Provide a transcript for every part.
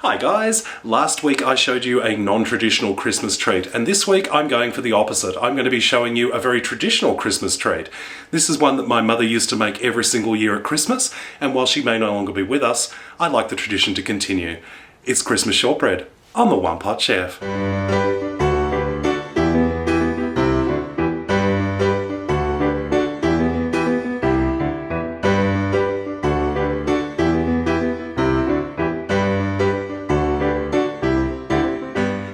Hi guys! Last week I showed you a non-traditional Christmas treat, and this week I'm going for the opposite. I'm going to be showing you a very traditional Christmas treat. This is one that my mother used to make every single year at Christmas, and while she may no longer be with us, I'd like the tradition to continue. It's Christmas shortbread on the One Pot Chef.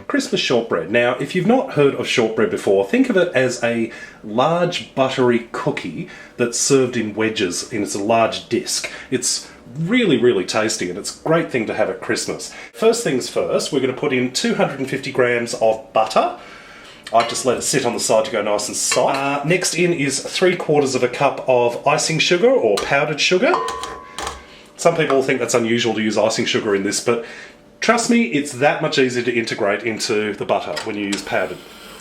Christmas shortbread. Now, if you've not heard of shortbread before, think of it as a large buttery cookie that's served in wedges, and it's a large disc. It's really tasty, and it's a great thing to have at Christmas. First things first, we're going to put in 250 grams of butter. I've just let it sit on the side to go nice and soft. Next in is 3/4 of a cup of icing sugar or powdered sugar. Some people think that's unusual to use icing sugar in this, but trust me, it's that much easier to integrate into the butter when you use powdered.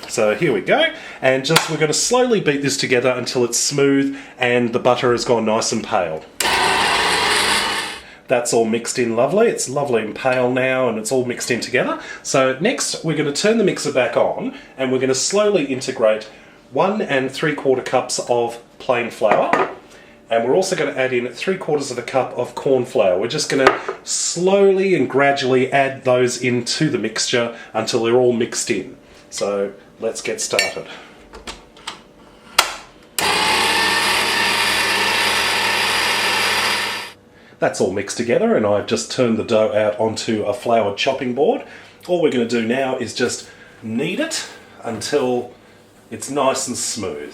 So here we go, and we're going to slowly beat this together until it's smooth and the butter has gone nice and pale. That's all mixed in lovely. It's lovely and pale now, and it's all mixed in together. So next we're going to turn the mixer back on, and we're going to slowly integrate 1 3/4 cups of plain flour. And we're also going to add in 3/4 of a cup of corn flour. We're just going to slowly and gradually add those into the mixture until they're all mixed in. So let's get started. That's all mixed together, and I've just turned the dough out onto a flour chopping board. All we're going to do now is just knead it until it's nice and smooth.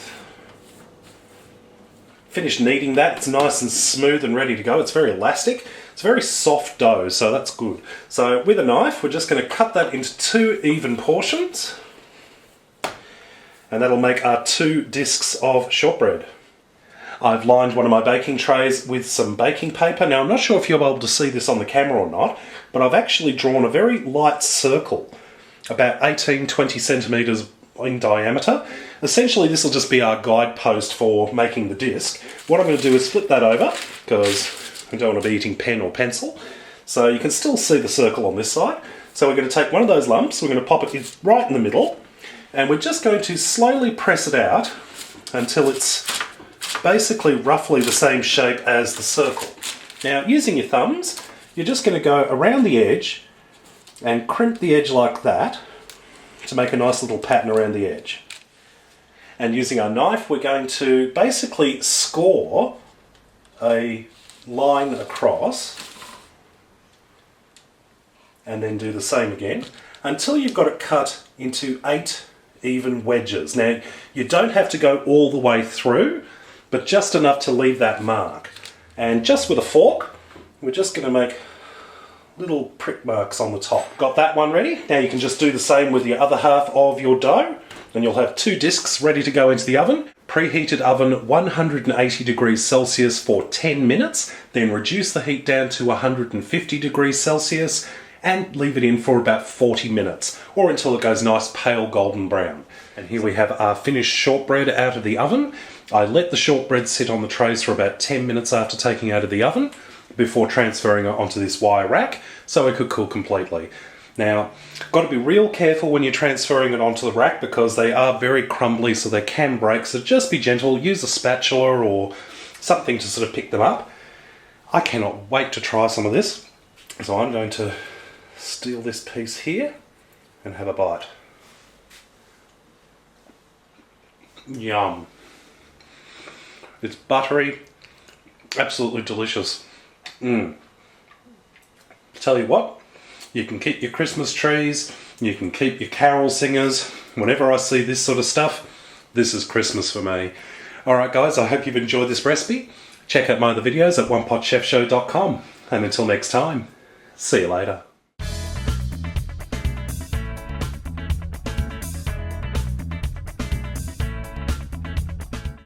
Finished kneading that, it's nice and smooth and ready to go. It's very elastic. It's very soft dough, so that's good. So with a knife, we're just going to cut that into 2 even portions, and that'll make our 2 discs of shortbread. I've lined one of my baking trays with some baking paper. Now, I'm not sure if you'll be able to see this on the camera or not, but I've actually drawn a very light circle, about 18-20 centimetres in diameter. Essentially, this will just be our guidepost for making the disc. What I'm going to do is flip that over, because I don't want to be eating pen or pencil. So you can still see the circle on this side. So we're going to take one of those lumps, we're going to pop it in right in the middle, and we're just going to slowly press it out until it's basically roughly the same shape as the circle. Now, using your thumbs, you're just going to go around the edge and crimp the edge like that to make a nice little pattern around the edge. And using our knife, we're going to basically score a line across and then do the same again until you've got it cut into 8 even wedges. Now, you don't have to go all the way through, but just enough to leave that mark. And just with a fork, we're just going to make little prick marks on the top. Got that one ready? Now you can just do the same with the other half of your dough, and you'll have 2 discs ready to go into the oven. Preheated oven 180 degrees Celsius for 10 minutes, then reduce the heat down to 150 degrees Celsius and leave it in for about 40 minutes, or until it goes nice pale golden brown. And here we have our finished shortbread out of the oven. I let the shortbread sit on the trays for about 10 minutes after taking it out of the oven before transferring it onto this wire rack so it could cool completely. Now, got to be real careful when you're transferring it onto the rack because they are very crumbly, so they can break, so just be gentle. Use a spatula or something to sort of pick them up. I cannot wait to try some of this, so I'm going to steal this piece here and have a bite. Yum. It's buttery, absolutely delicious. Tell you what, you can keep your Christmas trees, you can keep your carol singers. Whenever I see this sort of stuff, this is Christmas for me. Alright guys, I hope you've enjoyed this recipe. Check out my other videos at OnePotChefShow.com. And until next time, see you later.